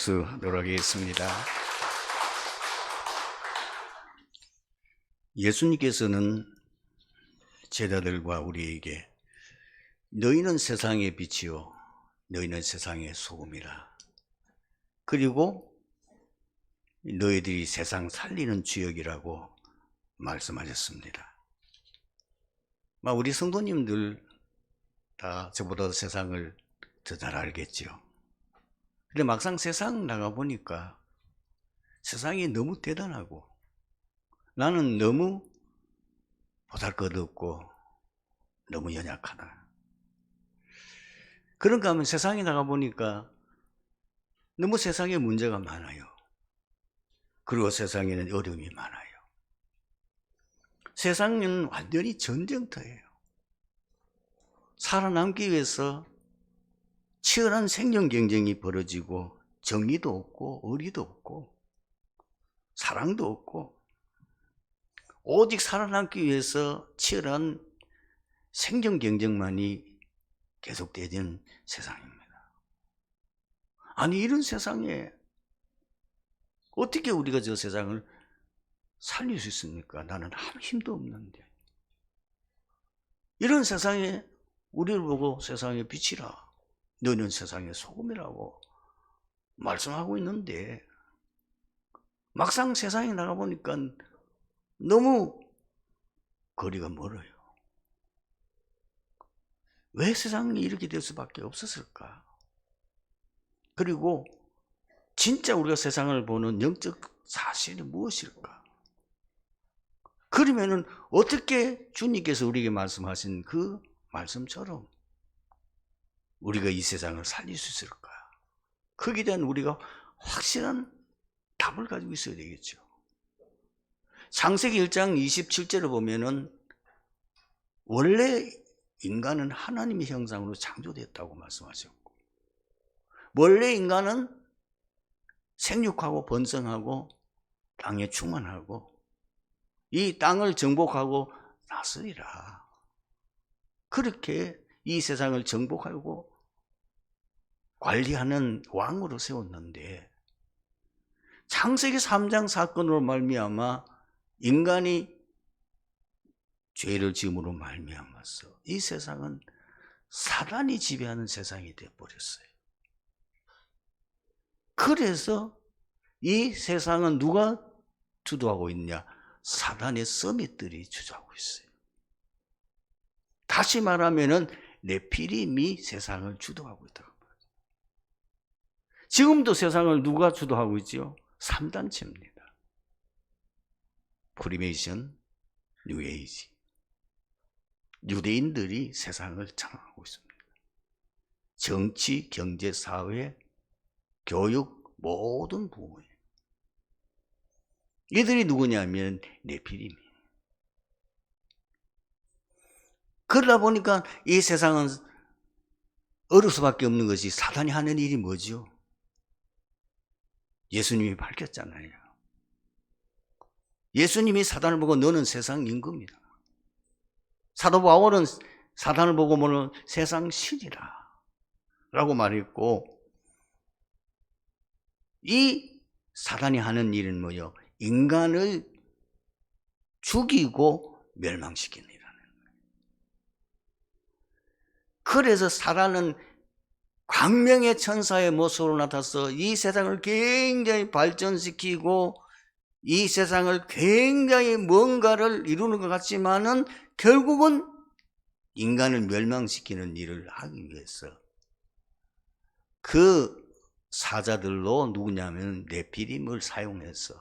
박수하도록 하겠습니다. 예수님께서는 제자들과 우리에게 너희는 세상의 빛이요 너희는 세상의 소금이라. 그리고 너희들이 세상 살리는 주역이라고 말씀하셨습니다. 우리 성도님들 다 저보다 세상을 더 잘 알겠죠. 근데 막상 세상 나가보니까 세상이 너무 대단하고 나는 너무 보잘것없고 너무 연약하다. 그런가 하면 세상에 나가보니까 너무 세상에 문제가 많아요. 그리고 세상에는 어려움이 많아요. 세상은 완전히 전쟁터예요. 살아남기 위해서 치열한 생존 경쟁이 벌어지고 정의도 없고 의리도 없고 사랑도 없고 오직 살아남기 위해서 치열한 생존 경쟁만이 계속되는 세상입니다. 아니 이런 세상에 어떻게 우리가 저 세상을 살릴 수 있습니까? 나는 아무 힘도 없는데. 이런 세상에 우리를 보고 세상의 빛이라 너는 세상의 소금이라고 말씀하고 있는데 막상 세상에 나가보니까 너무 거리가 멀어요. 왜 세상이 이렇게 될 수밖에 없었을까? 그리고 진짜 우리가 세상을 보는 영적 사실이 무엇일까? 그러면은 어떻게 주님께서 우리에게 말씀하신 그 말씀처럼 우리가 이 세상을 살릴 수 있을까? 거기에 대한 우리가 확실한 답을 가지고 있어야 되겠죠. 창세기 1장 27절을 보면은 원래 인간은 하나님의 형상으로 창조됐다고 말씀하셨고 원래 인간은 생육하고 번성하고 땅에 충만하고 이 땅을 정복하고 다스리라. 그렇게 이 세상을 정복하고 관리하는 왕으로 세웠는데 창세기 3장 사건으로 말미암아 인간이 죄를 지음으로 말미암아서 이 세상은 사단이 지배하는 세상이 되어버렸어요. 그래서 이 세상은 누가 주도하고 있냐? 사단의 서밋들이 주도하고 있어요. 다시 말하면은 네피림이 세상을 주도하고 있다고 말해요. 지금도 세상을 누가 주도하고 있죠? 3단체입니다. 프리메이션, 뉴에이지. 유대인들이 세상을 장악하고 있습니다. 정치, 경제, 사회, 교육 모든 부분에 이들이 누구냐면 네피림이에요. 그러다 보니까 이 세상은 어려울 수밖에 없는 것이 사단이 하는 일이 뭐죠? 예수님이 밝혔잖아요. 예수님이 사단을 보고 너는 세상 임금이다. 사도 바울은 사단을 보고 너는 세상 신이라 라고 말했고 이 사단이 하는 일은 뭐예요? 인간을 죽이고 멸망시키는 일이라는 거예요. 그래서 사단은 광명의 천사의 모습으로 나타나서 이 세상을 굉장히 발전시키고 이 세상을 굉장히 뭔가를 이루는 것 같지만은 결국은 인간을 멸망시키는 일을 하기 위해서 그 사자들로 누구냐면 네피림을 사용해서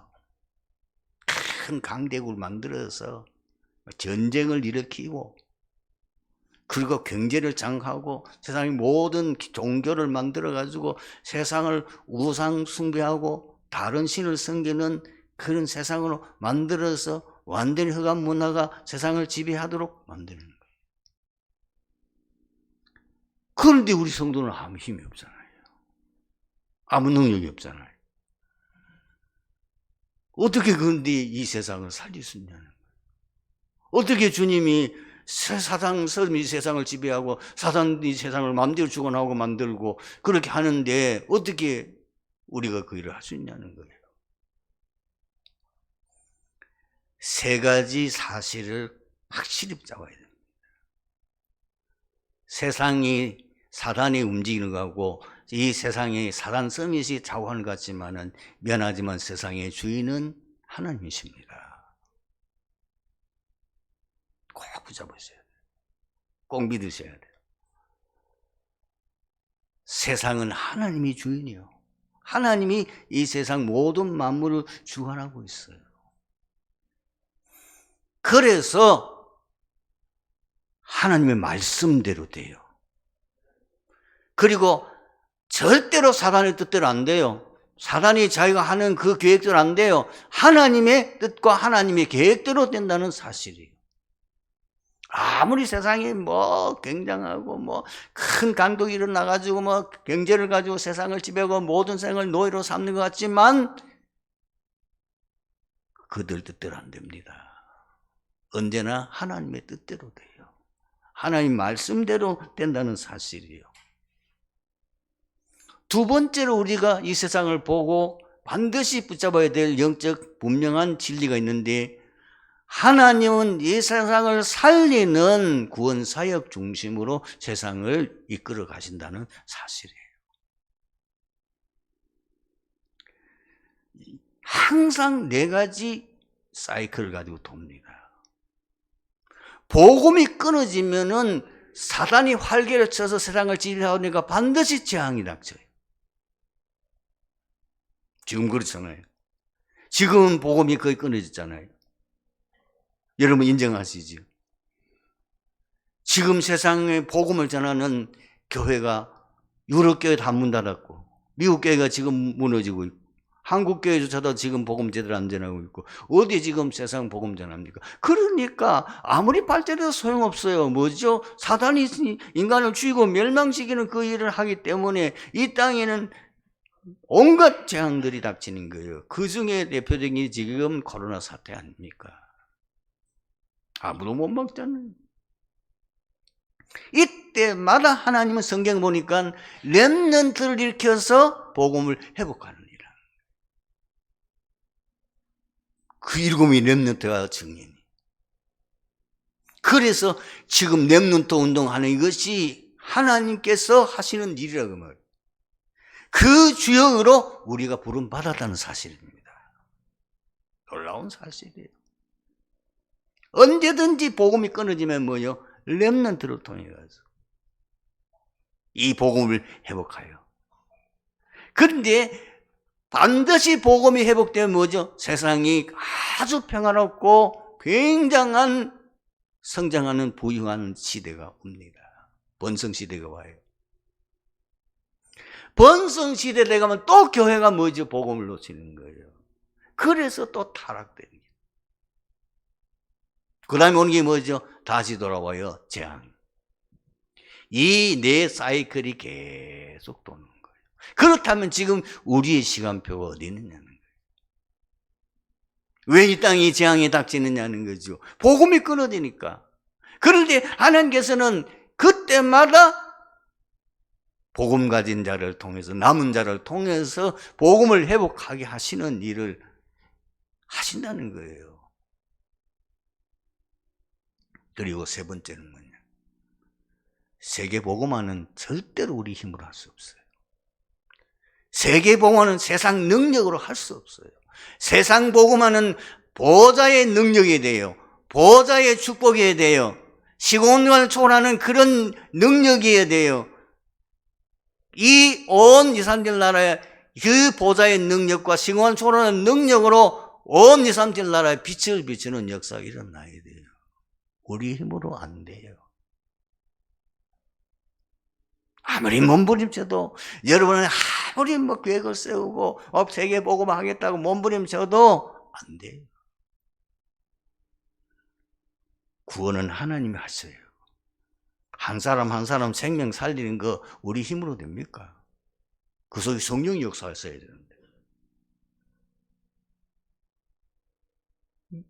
큰 강대국을 만들어서 전쟁을 일으키고 그리고 경제를 장악하고 세상의 모든 종교를 만들어 가지고 세상을 우상 숭배하고 다른 신을 섬기는 그런 세상으로 만들어서 완전히 흑암 문화가 세상을 지배하도록 만드는 거예요. 그런데 우리 성도는 아무 힘이 없잖아요. 아무 능력이 없잖아요. 어떻게 그런데 이 세상을 살릴 수 있냐는 거예요. 어떻게 주님이 사단이 세상을 지배하고 사단이 세상을 마음대로 주관하고 만들고 그렇게 하는데 어떻게 우리가 그 일을 할 수 있냐는 거예요. 세 가지 사실을 확실히 잡아야 됩니다. 세상이 사단이 움직이는 거고 이 세상에 사단 서밋이 좌우하는 것 같지만은 미안하지만 세상의 주인은 하나님이십니다. 꼭 붙잡으셔야 돼요. 꼭 믿으셔야 돼요. 세상은 하나님이 주인이요. 하나님이 이 세상 모든 만물을 주관하고 있어요. 그래서 하나님의 말씀대로 돼요. 그리고 절대로 사단의 뜻대로 안 돼요. 사단이 자기가 하는 그 계획대로 안 돼요. 하나님의 뜻과 하나님의 계획대로 된다는 사실이에요. 아무리 세상이 뭐 굉장하고 뭐 큰 강독이 일어나가지고 뭐 경제를 가지고 세상을 지배하고 모든 생을 노예로 삼는 것 같지만 그들 뜻대로 안 됩니다. 언제나 하나님의 뜻대로 돼요. 하나님 말씀대로 된다는 사실이에요. 두 번째로 우리가 이 세상을 보고 반드시 붙잡아야 될 영적 분명한 진리가 있는데, 하나님은 이 세상을 살리는 구원사역 중심으로 세상을 이끌어 가신다는 사실이에요. 항상 네 가지 사이클을 가지고 돕니다. 복음이 끊어지면은 사단이 활개를 쳐서 세상을 지배하니까 반드시 재앙이 닥쳐요. 지금 그렇잖아요. 지금은 복음이 거의 끊어졌잖아요. 여러분 인정하시죠? 지금 세상에 복음을 전하는 교회가 유럽 교회 다 문 닫았고, 미국 교회가 지금 무너지고 있고, 한국 교회조차도 지금 복음 제대로 안 전하고 있고, 어디 지금 세상 복음 전합니까? 그러니까 아무리 발전해도 소용없어요. 뭐죠? 사단이 인간을 죽이고 멸망시키는 그 일을 하기 때문에 이 땅에는 온갖 재앙들이 닥치는 거예요. 그 중에 대표적인 지금 코로나 사태 아닙니까? 아무도 못 막잖아요. 이때마다 하나님은 성경 보니까 렘넌트를 일으켜서 복음을 회복하는 일. 그 일곱이 렘넌트가 증인이. 그래서 지금 렘넌트 운동하는 이것이 하나님께서 하시는 일이라고 말해요. 그 주역으로 우리가 부름받았다는 사실입니다. 놀라운 사실이에요. 언제든지 복음이 끊어지면 뭐요? 렘넌트를 통해 가서 이 복음을 회복하여. 그런데 반드시 복음이 회복되면 뭐죠? 세상이 아주 평화롭고 굉장한 성장하는 부유한 시대가 옵니다. 번성시대가 와요. 번성시대 되가면 또 교회가 뭐죠? 복음을 놓치는 거예요. 그래서 또 타락되는 거예요. 그 다음에 오는 게 뭐죠? 다시 돌아와요. 재앙. 이 네 사이클이 계속 도는 거예요. 그렇다면 지금 우리의 시간표가 어디 있느냐는 거예요. 왜 이 땅이 재앙이 닥치느냐는 거죠. 복음이 끊어지니까. 그런데 하나님께서는 그때마다 복음 가진 자를 통해서, 남은 자를 통해서 복음을 회복하게 하시는 일을 하신다는 거예요. 그리고 세 번째는 뭐냐? 세계 복음화는 절대로 우리 힘으로 할 수 없어요. 세계 복음화는 세상 능력으로 할 수 없어요. 세상 복음화는 보좌의 능력이 돼요. 보좌의 축복이 돼요. 시공간을 초월하는 그런 능력이어야 돼요. 이 온 이산질 나라의 그 보좌의 능력과 시공간을 초월하는 능력으로 온 이산질 나라에 빛을 비추는 역사가 일어나야 돼요. 우리 힘으로 안 돼요. 아무리 몸부림쳐도, 여러분은 아무리 뭐 계획을 세우고 세계 복음화 하겠다고 몸부림쳐도 안 돼요. 구원은 하나님이 하셔요. 한 사람 한 사람 생명 살리는 거 우리 힘으로 됩니까? 그 속에 성령이 역사했어야 되는데.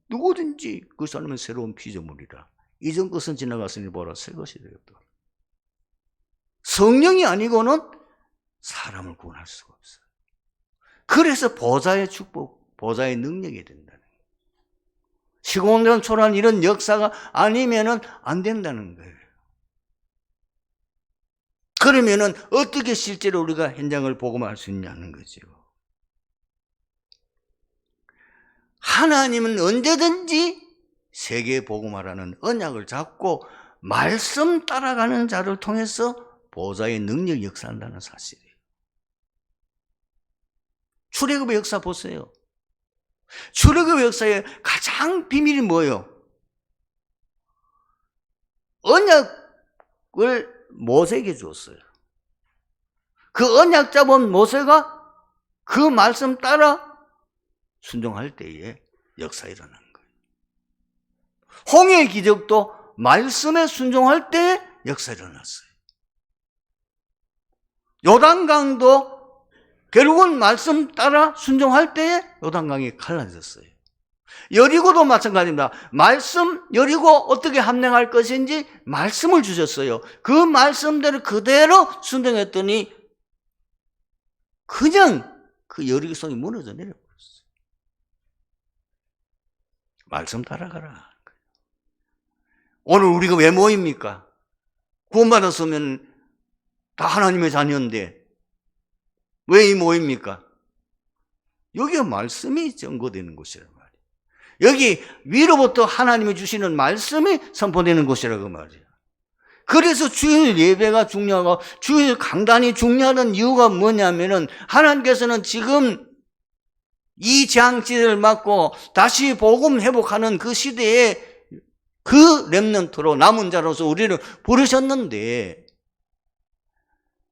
누구든지 그 사람은 새로운 피조물이라. 이전 것은 지나갔으니 보라 새 것이 되었다. 성령이 아니고는 사람을 구원할 수가 없어요. 그래서 보좌의 축복, 보좌의 능력이 된다는 거예요. 시공간 초란 이런 역사가 아니면은 안 된다는 거예요. 그러면은 어떻게 실제로 우리가 현장을 복음할 수 있냐는 거죠. 하나님은 언제든지 세계 복음화라는 언약을 잡고 말씀 따라가는 자를 통해서 보좌의 능력이 역사한다는 사실이에요. 출애굽의 역사 보세요. 출애굽의 역사의 가장 비밀이 뭐예요? 언약을 모세에게 줬어요. 그 언약 잡은 모세가 그 말씀 따라 순종할 때에 역사 일어난 거예요. 홍해의 기적도 말씀에 순종할 때에 역사 일어났어요. 요단강도 결국은 말씀 따라 순종할 때에 요단강이 갈라졌어요. 여리고도 마찬가지입니다. 여리고 어떻게 함령할 것인지 말씀을 주셨어요. 그 말씀대로 그대로 순종했더니 그냥 그 여리고성이 무너져 내려버렸어요. 말씀 따라가라. 오늘 우리가 왜 모입니까? 구원받았으면 다 하나님의 자녀인데 왜 이 모입니까? 여기가 말씀이 증거되는 곳이란 말이에요. 여기 위로부터 하나님이 주시는 말씀이 선포되는 곳이라고 말이에요. 그래서 주일 예배가 중요하고 주일 강단이 중요한 이유가 뭐냐면은 하나님께서는 지금 이 재앙지를 막고 다시 복음 회복하는 그 시대에 그 렘넌트로 남은 자로서 우리를 부르셨는데,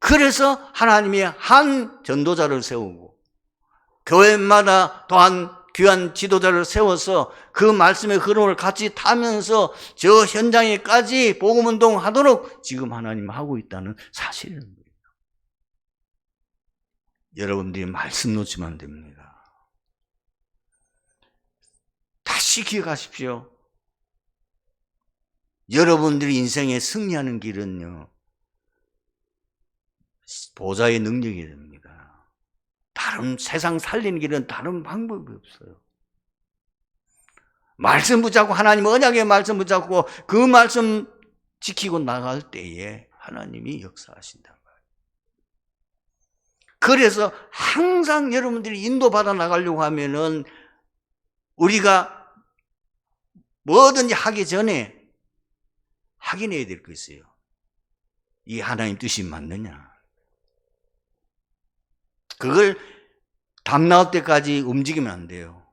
그래서 하나님이 한 전도자를 세우고 교회마다 또한 귀한 지도자를 세워서 그 말씀의 흐름을 같이 타면서 저 현장에까지 복음운동 하도록 지금 하나님 하고 있다는 사실입니다. 여러분들이 말씀 놓치면 안 됩니다. 다시 기억하십시오. 여러분들이 인생에 승리하는 길은요, 보좌의 능력이 됩니다. 다른 세상 살리는 길은 다른 방법이 없어요. 말씀 붙잡고 하나님 언약의 말씀 붙잡고 그 말씀 지키고 나갈 때에 하나님이 역사하신단 말이에요. 그래서 항상 여러분들이 인도받아 나가려고 하면은 우리가 뭐든지 하기 전에 확인해야 될 거 있어요. 이 하나님 뜻이 맞느냐? 그걸 답 나올 때까지 움직이면 안 돼요.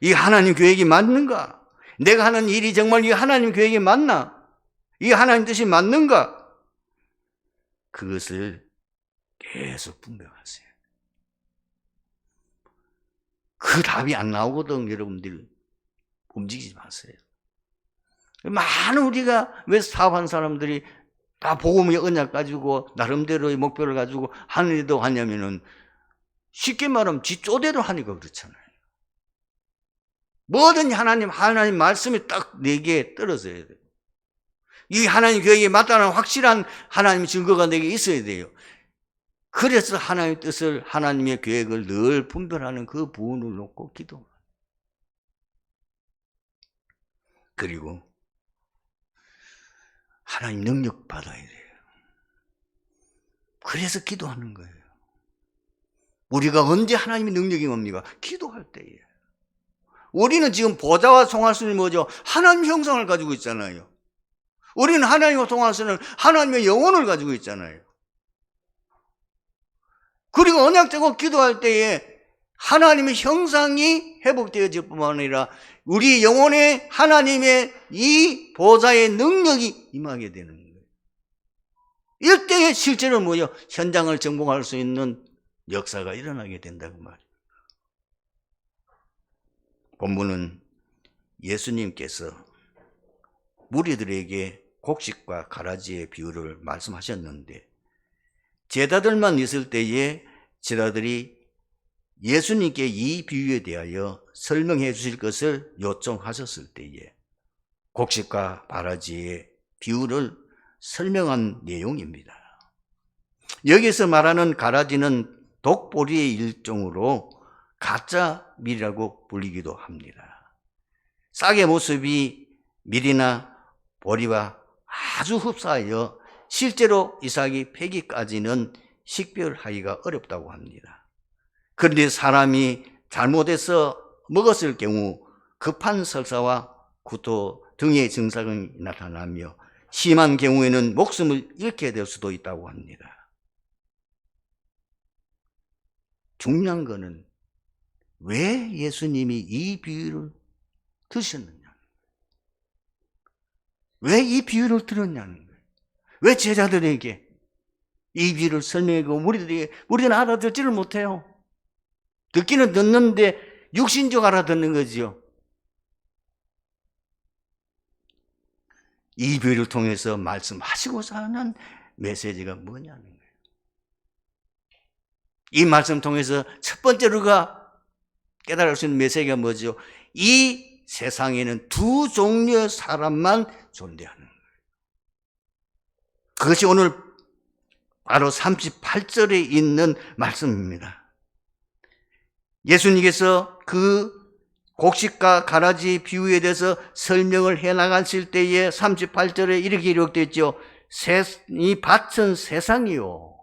이 하나님 계획이 맞는가? 내가 하는 일이 정말 이 하나님 계획이 맞나? 이 하나님 뜻이 맞는가? 그것을 계속 분별하세요. 그 답이 안 나오거든. 여러분들 움직이지 마세요. 많은 우리가 왜 사업하는 사람들이 다 복음의 언약 가지고 나름대로의 목표를 가지고 하는 일도 하냐면은 쉽게 말하면 지 쪼대로 하니까 그렇잖아요. 뭐든 하나님 말씀이 딱 내게 떨어져야 돼요. 이 하나님 계획이 맞다는 확실한 하나님 증거가 내게 있어야 돼요. 그래서 하나님의 뜻을, 하나님의 계획을 늘 분별하는 그 부분을 놓고 기도합니다. 그리고 하나님 능력 받아야 돼요. 그래서 기도하는 거예요. 우리가 언제 하나님의 능력이 옵니까? 기도할 때예요. 우리는 지금 보좌와 송할수는 뭐죠? 하나님 형상을 가지고 있잖아요. 우리는 하나님과 송할수는 하나님의 영혼을 가지고 있잖아요. 그리고 언약적으로 기도할 때에 하나님의 형상이 회복되어질 뿐만 아니라 우리 영혼에 하나님의 이 보좌의 능력이 임하게 되는 거예요. 이때에 실제로 뭐예요? 현장을 정복할 수 있는 역사가 일어나게 된다고 말이에요. 본문은 예수님께서 무리들에게 곡식과 가라지의 비유를 말씀하셨는데, 제자들만 있을 때에 제자들이 예수님께 이 비유에 대하여 설명해 주실 것을 요청하셨을 때에 곡식과 가라지의 비유를 설명한 내용입니다. 여기서 말하는 가라지는 독보리의 일종으로 가짜 밀이라고 불리기도 합니다. 싹의 모습이 밀이나 보리와 아주 흡사하여 실제로 이삭이 패기까지는 식별하기가 어렵다고 합니다. 그런데 사람이 잘못해서 먹었을 경우 급한 설사와 구토 등의 증상이 나타나며 심한 경우에는 목숨을 잃게 될 수도 있다고 합니다. 중요한 것은 왜 예수님이 이 비유를 드셨느냐? 왜 이 비유를 들었냐는 거예요. 왜 제자들에게 이 비유를 설명하고 우리는 알아듣지를 못해요. 듣기는 듣는데 육신적 알아듣는 거지요. 이 비유를 통해서 말씀하시고자 하는 메시지가 뭐냐는 거예요. 이 말씀 통해서 첫 번째로가 깨달을 수 있는 메시지가 뭐죠? 이 세상에는 두 종류의 사람만 존재하는 거예요. 그것이 오늘 바로 38절에 있는 말씀입니다. 예수님께서 그 곡식과 가라지 비유에 대해서 설명을 해나가실 때에 38절에 이렇게 기록되어 있죠. 이 밭은 세상이요.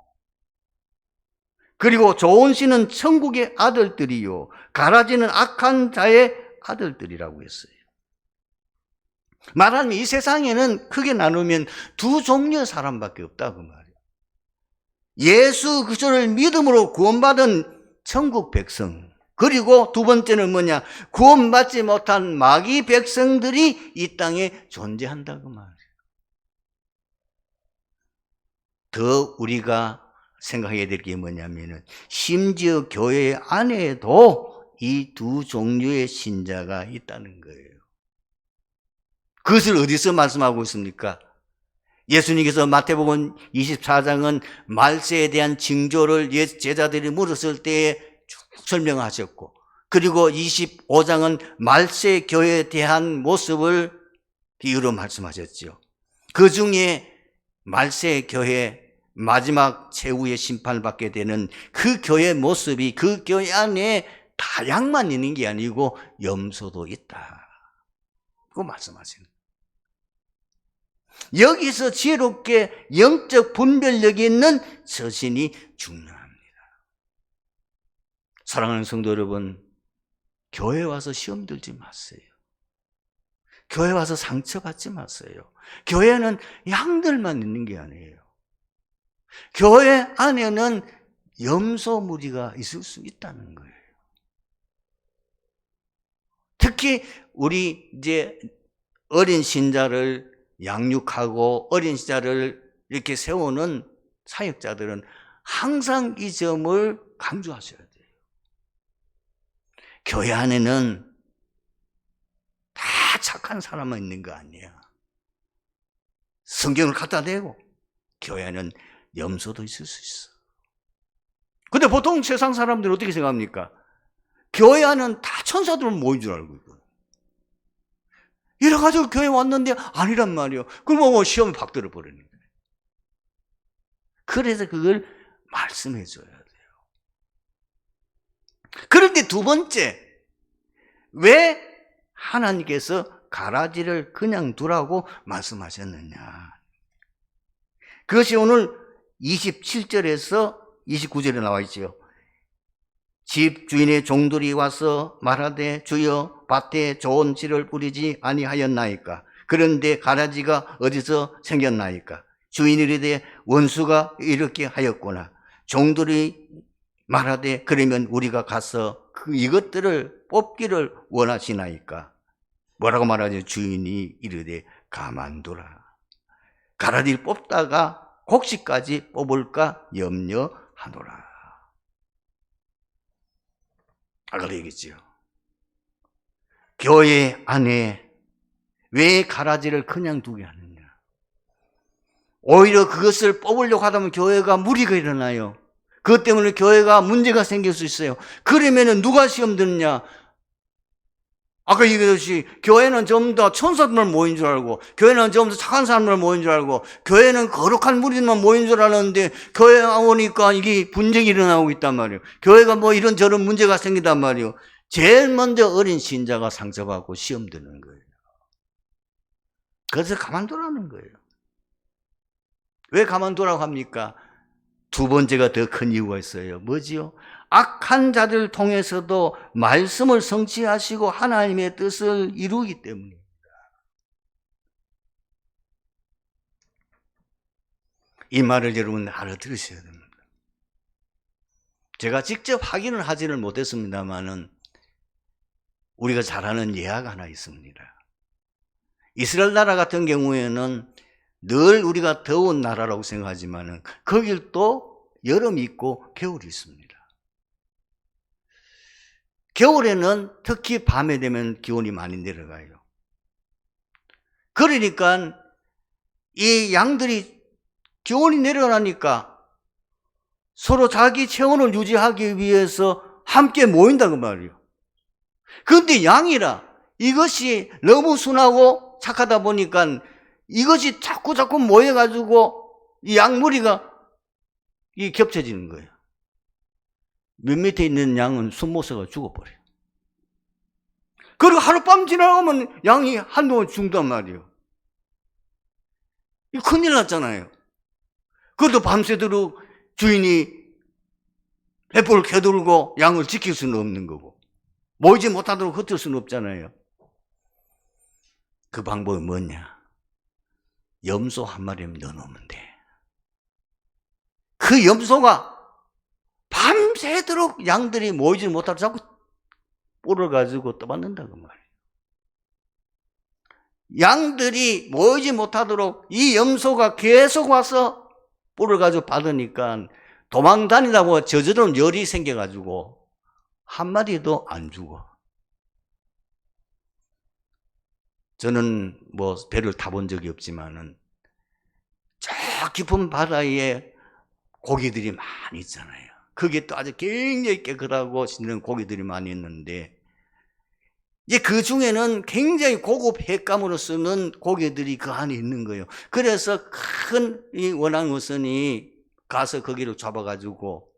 그리고 좋은 씨는 천국의 아들들이요. 가라지는 악한 자의 아들들이라고 했어요. 말하면 이 세상에는 크게 나누면 두 종류의 사람밖에 없다고 말이에요. 예수 그리스도를 믿음으로 구원받은 천국 백성, 그리고 두 번째는 뭐냐? 구원받지 못한 마귀 백성들이 이 땅에 존재한다고 말이에요. 더 우리가 생각해야 될 게 뭐냐면은 심지어 교회 안에도 이 두 종류의 신자가 있다는 거예요. 그것을 어디서 말씀하고 있습니까? 예수님께서 마태복음 24장은 말세에 대한 징조를 제자들이 물었을 때에 쭉 설명하셨고, 그리고 25장은 말세 교회에 대한 모습을 비유로 말씀하셨죠. 그 중에 말세 교회 마지막 최후의 심판을 받게 되는 그 교회 모습이 그 교회 안에 다양만 있는 게 아니고 염소도 있다. 그거 말씀하시는 거예요. 여기서 지혜롭게 영적 분별력이 있는 서신이 중요합니다. 사랑하는 성도 여러분, 교회 와서 시험 들지 마세요. 교회 와서 상처받지 마세요. 교회는 양들만 있는 게 아니에요. 교회 안에는 염소 무리가 있을 수 있다는 거예요. 특히 우리 이제 어린 신자를 양육하고 어린 신자를 이렇게 세우는 사역자들은 항상 이 점을 강조하셔야 돼요. 교회 안에는 다 착한 사람만 있는 거 아니야. 성경을 갖다 대고 교회 안에는 염소도 있을 수 있어. 근데 보통 세상 사람들은 어떻게 생각합니까? 교회 안은 다 천사들은 모인 줄 알고 있고, 이래가지고 교회 왔는데 아니란 말이에요. 그럼 뭐 시험을 박 들어버리는 거예요. 그래서 그걸 말씀해 줘야 돼요. 그런데 두 번째, 왜 하나님께서 가라지를 그냥 두라고 말씀하셨느냐? 그것이 오늘 27절에서 29절에 나와 있죠. 집 주인의 종들이 와서 말하되 주여 밭에 좋은 씨를 뿌리지 아니하였나이까? 그런데 가라지가 어디서 생겼나이까? 주인이 이르되 원수가 이렇게 하였구나. 종들이 말하되 그러면 우리가 가서 이것들을 뽑기를 원하시나이까? 뭐라고 말하죠? 주인이 이르되 가만두라. 가라지를 뽑다가 곡식까지 뽑을까 염려하노라. 아까도 얘기했지요. 교회 안에 왜 가라지를 그냥 두게 하느냐? 오히려 그것을 뽑으려고 하다 보면 교회가 무리가 일어나요. 그것 때문에 교회가 문제가 생길 수 있어요. 그러면은 누가 시험 드느냐? 아까 얘기했듯이 교회는 전부 다 천사들만 모인 줄 알고, 교회는 전부 다 착한 사람들 모인 줄 알고, 교회는 거룩한 무리들만 모인 줄 알았는데, 교회 오니까 이게 분쟁이 일어나고 있단 말이에요. 교회가 뭐 이런저런 문제가 생기단 말이에요. 제일 먼저 어린 신자가 상처받고 시험 드는 거예요. 그래서 가만두라는 거예요. 왜 가만두라고 합니까? 두 번째가 더 큰 이유가 있어요. 뭐지요? 악한 자들 통해서도 말씀을 성취하시고 하나님의 뜻을 이루기 때문입니다. 이 말을 여러분 알아들으셔야 됩니다. 제가 직접 확인을 하지는 못했습니다만은 우리가 잘 아는 예화가 하나 있습니다. 이스라엘 나라 같은 경우에는 늘 우리가 더운 나라라고 생각하지만은 거길 또 여름이 있고 겨울이 있습니다. 겨울에는 특히 밤에 되면 기온이 많이 내려가요. 그러니까 이 양들이 기온이 내려가니까 서로 자기 체온을 유지하기 위해서 함께 모인다고 말이에요. 그런데 양이라 이것이 너무 순하고 착하다 보니까 이것이 자꾸 모여가지고 이 양무리가 겹쳐지는 거예요. 몇 밑에 있는 양은 숨 못 쉬어서 죽어버려요. 그리고 하룻밤 지나가면 양이 한동안 죽단 말이에요. 이 큰일 났잖아요. 그것도 밤새도록 주인이 횃불을 켜들고 양을 지킬 수는 없는 거고, 모이지 못하도록 흩을 수는 없잖아요. 그 방법이 뭐냐? 염소 한 마리를 넣어놓으면 돼. 그 염소가 밤새도록 양들이 모이지 못하도록 자꾸 뿔을 가지고 떠받는다고 말이에요. 양들이 모이지 못하도록 이 염소가 계속 와서 뿔을 가지고 받으니까 도망 다니다고 저절로 열이 생겨가지고 한 마리도 안 죽어. 저는 뭐 배를 타본 적이 없지만은 저 깊은 바다에 고기들이 많이 있잖아요. 그게 또 아주 굉장히 깨끗하고 씻는 고기들이 많이 있는데, 이제 그 중에는 굉장히 고급 횟감으로 쓰는 고기들이 그 안에 있는 거예요. 그래서 큰 이 원앙어선이 가서 거기를 잡아가지고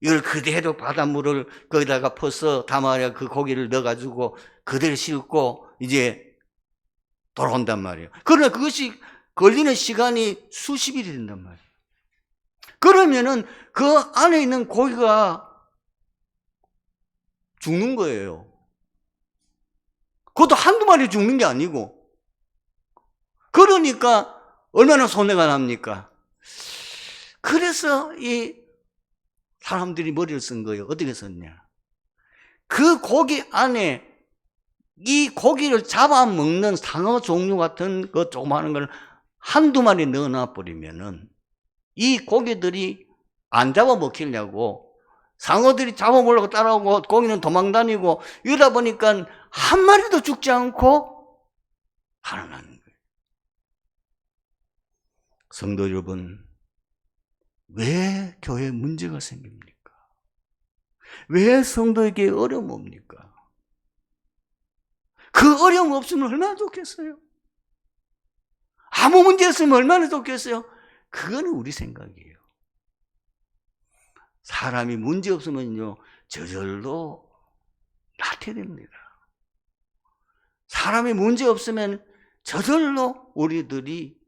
이걸 그대로 바닷물을 거기다가 퍼서 담아야 그 고기를 넣어가지고 그대로 싣고 이제 돌아온단 말이에요. 그러나 그것이 걸리는 시간이 수십 일이 된단 말이에요. 그러면은 그 안에 있는 고기가 죽는 거예요. 그것도 한두 마리 죽는 게 아니고. 그러니까 얼마나 손해가 납니까? 그래서 이 사람들이 머리를 쓴 거예요. 어떻게 썼냐? 그 고기 안에 이 고기를 잡아먹는 상어 종류 같은 그 조그마한 걸 한두 마리 넣어놔 버리면은 이 고기들이 안 잡아먹히려고 상어들이 잡아먹으려고 따라오고 고기는 도망다니고 이러다 보니까 한 마리도 죽지 않고 살아나는 거예요. 성도 여러분, 왜 교회에 문제가 생깁니까? 왜 성도에게 어려움 옵니까? 그 어려움 없으면 얼마나 좋겠어요? 아무 문제 없으면 얼마나 좋겠어요? 그거는 우리 생각이에요. 사람이 문제 없으면요, 저절로 나태됩니다. 사람이 문제 없으면 저절로 우리들이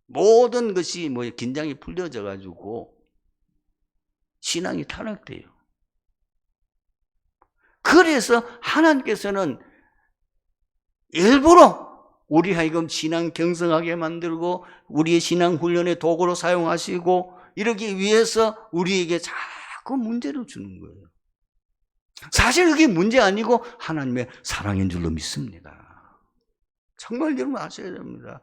모든 것이 긴장이 풀려져 가지고 신앙이 타락돼요. 그래서 하나님께서는 일부러 우리 하여금 신앙 경성하게 만들고 우리의 신앙 훈련의 도구로 사용하시고 이러기 위해서 우리에게 자꾸 문제를 주는 거예요. 사실 그게 문제 아니고 하나님의 사랑인 줄로 믿습니다. 정말 여러분 아셔야 됩니다.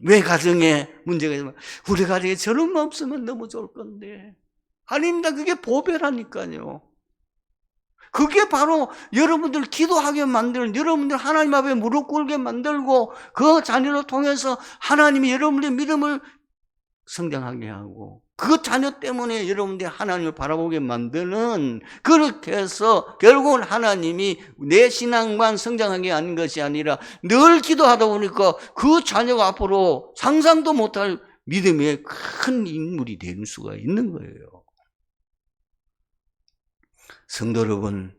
왜 가정에 문제가 있으면 우리 가정에 저런 마음 없으면 너무 좋을 건데. 아닙니다. 그게 보배라니까요. 그게 바로 여러분들 기도하게 만들고 여러분들 하나님 앞에 무릎 꿇게 만들고 그 자녀를 통해서 하나님이 여러분들의 믿음을 성장하게 하고 그 자녀 때문에 여러분들이 하나님을 바라보게 만드는, 그렇게 해서 결국은 하나님이 내 신앙만 성장하게 하는 것이 아니라 늘 기도하다 보니까 그 자녀가 앞으로 상상도 못할 믿음의 큰 인물이 되는 수가 있는 거예요. 성도 여러분,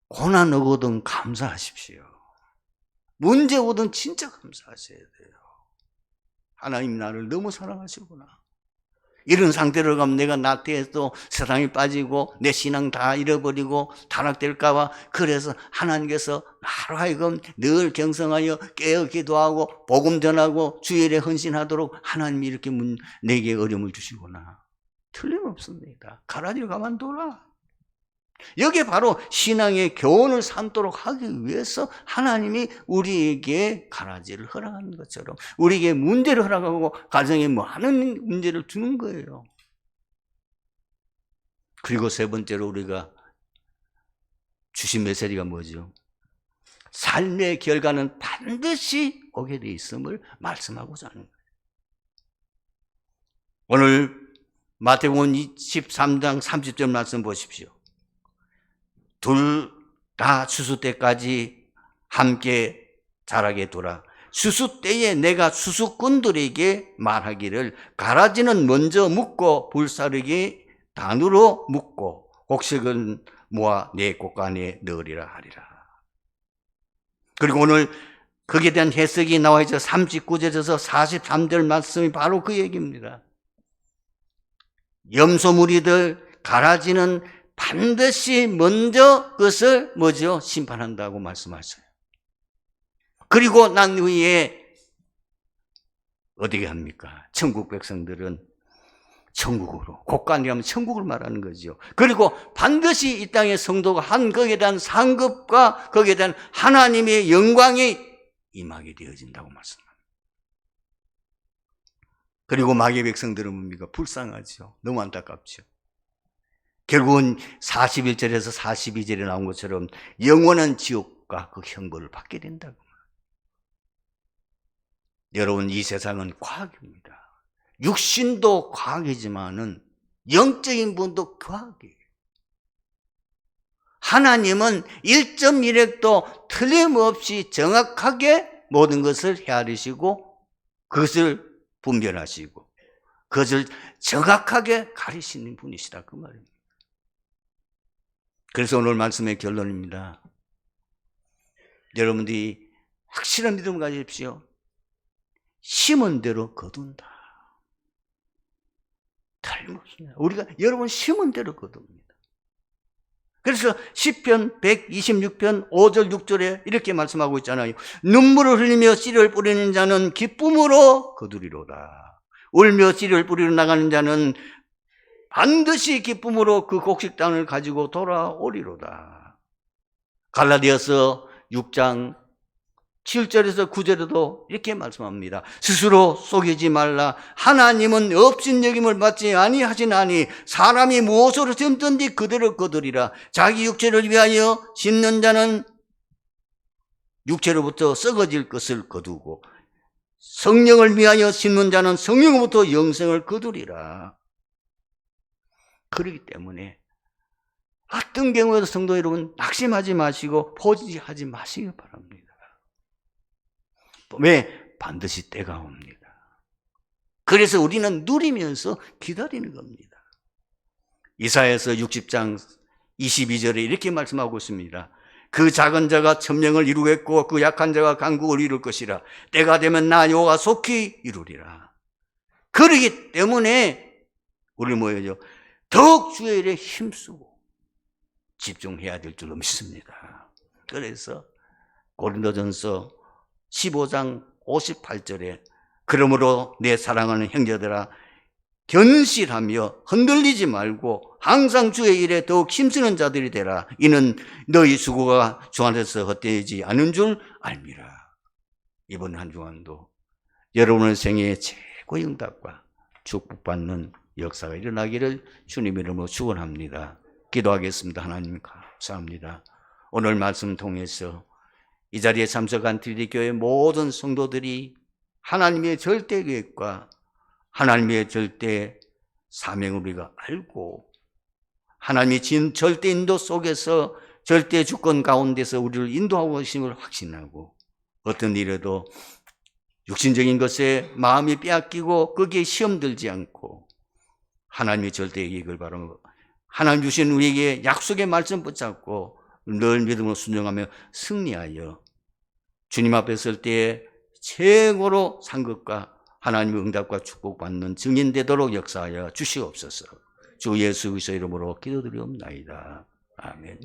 고난 오거든 감사하십시오. 문제 오든 진짜 감사하셔야 돼요. 하나님 나를 너무 사랑하시구나. 이런 상태로 가면 내가 나태해서 세상에 빠지고 내 신앙 다 잃어버리고 타락될까 봐, 그래서 하나님께서 나로 하여금 늘 경성하여 깨어 기도하고 복음 전하고 주일에 헌신하도록 하나님이 이렇게 내게 어려움을 주시구나. 틀림없습니다. 가라지를 가만둬라. 여기에 바로 신앙의 교훈을 삼도록 하기 위해서 하나님이 우리에게 가라지를 허락하는 것처럼 우리에게 문제를 허락하고 가정에 많은 문제를 주는 거예요. 그리고 세 번째로 우리가 주신 메시지가 뭐죠? 삶의 결과는 반드시 오게 돼 있음을 말씀하고자 하는 거예요. 오늘 마태복음 23장 30절 말씀 보십시오. 둘 다 추수 때까지 함께 자라게 두라. 추수 때에 내가 추수꾼들에게 말하기를 가라지는 먼저 묻고 불사르기 단으로 묻고 곡식은 모아 내 곳간에 넣으리라 하리라. 그리고 오늘 거기에 대한 해석이 나와 있죠. 39절에서 43절 말씀이 바로 그 얘기입니다. 염소무리들 가라지는 반드시 먼저 그것을 뭐죠? 심판한다고 말씀하셨어요. 그리고 난 후에 어떻게 합니까? 천국 백성들은 천국으로, 곡간이라면 천국을 말하는 거죠. 그리고 반드시 이 땅의 성도가 한 거기에 대한 상급과 거기에 대한 하나님의 영광이 임하게 되어진다고 말씀합니다. 그리고 마귀 백성들은 뭡니까? 불쌍하죠. 너무 안타깝죠. 결국은 41절에서 42절에 나온 것처럼 영원한 지옥과 그 형벌을 받게 된다고. 여러분, 이 세상은 과학입니다. 육신도 과학이지만은 영적인 분도 과학이에요. 하나님은 1.1획도 틀림없이 정확하게 모든 것을 헤아리시고 그것을 분별하시고 그것을 정확하게 가리시는 분이시다, 그 말입니다. 그래서 오늘 말씀의 결론입니다. 여러분들이 확실한 믿음을 가지십시오. 심은 대로 거둔다. 틀림없습니다. 우리가 여러분 심은 대로 거둡니다. 그래서 시편 126편 5절 6절에 이렇게 말씀하고 있잖아요. 눈물을 흘리며 씨를 뿌리는 자는 기쁨으로 거두리로다. 울며 씨를 뿌리러 나가는 자는 반드시 기쁨으로 그 곡식 땅을 가지고 돌아오리로다. 갈라디아서 6장 7절에서 9절에도 이렇게 말씀합니다. 스스로 속이지 말라. 하나님은 업신여김을 받지 아니하시나니 사람이 무엇으로 심든지 그대로 거두리라. 자기 육체를 위하여 심는 자는 육체로부터 썩어질 것을 거두고 성령을 위하여 심는 자는 성령으로부터 영생을 거두리라. 그렇기 때문에 어떤 경우에도 성도 여러분 낙심하지 마시고 포기하지 마시기 바랍니다. 왜? 반드시 때가 옵니다. 그래서 우리는 누리면서 기다리는 겁니다. 이사야서 60장 22절에 이렇게 말씀하고 있습니다. 그 작은 자가 천명을 이루겠고 그 약한 자가 강국을 이룰 것이라. 때가 되면 나 여호와가 속히 이루리라. 그러기 때문에 우리 뭐예요? 더욱 주의 일에 힘쓰고 집중해야 될 줄로 믿습니다. 그래서 고린도전서 15장 58절에 그러므로 내 사랑하는 형제들아 견실하며 흔들리지 말고 항상 주의 일에 더욱 힘쓰는 자들이 되라. 이는 너희 수고가 주 안에서 헛되지 않은 줄 알미라. 이번 한 주간도 여러분의 생애의 최고의 응답과 축복받는 역사가 일어나기를 주님의 이름으로 축원합니다. 기도하겠습니다. 하나님 감사합니다. 오늘 말씀 통해서 이 자리에 참석한 트리티교회 모든 성도들이 하나님의 절대 계획과 하나님의 절대 사명을 우리가 알고 하나님이 진 절대 인도 속에서 절대 주권 가운데서 우리를 인도하고 계심을 확신하고 어떤 일에도 육신적인 것에 마음이 빼앗기고 거기에 시험 들지 않고 하나님의 절대 이익을 바라고 하나님 주신 우리에게 약속의 말씀 붙잡고 늘 믿음으로 순종하며 승리하여 주님 앞에 설 때에 최고로 상급과 하나님의 응답과 축복받는 증인 되도록 역사하여 주시옵소서. 주 예수 그리스도의 이름으로 기도드리옵나이다. 아멘.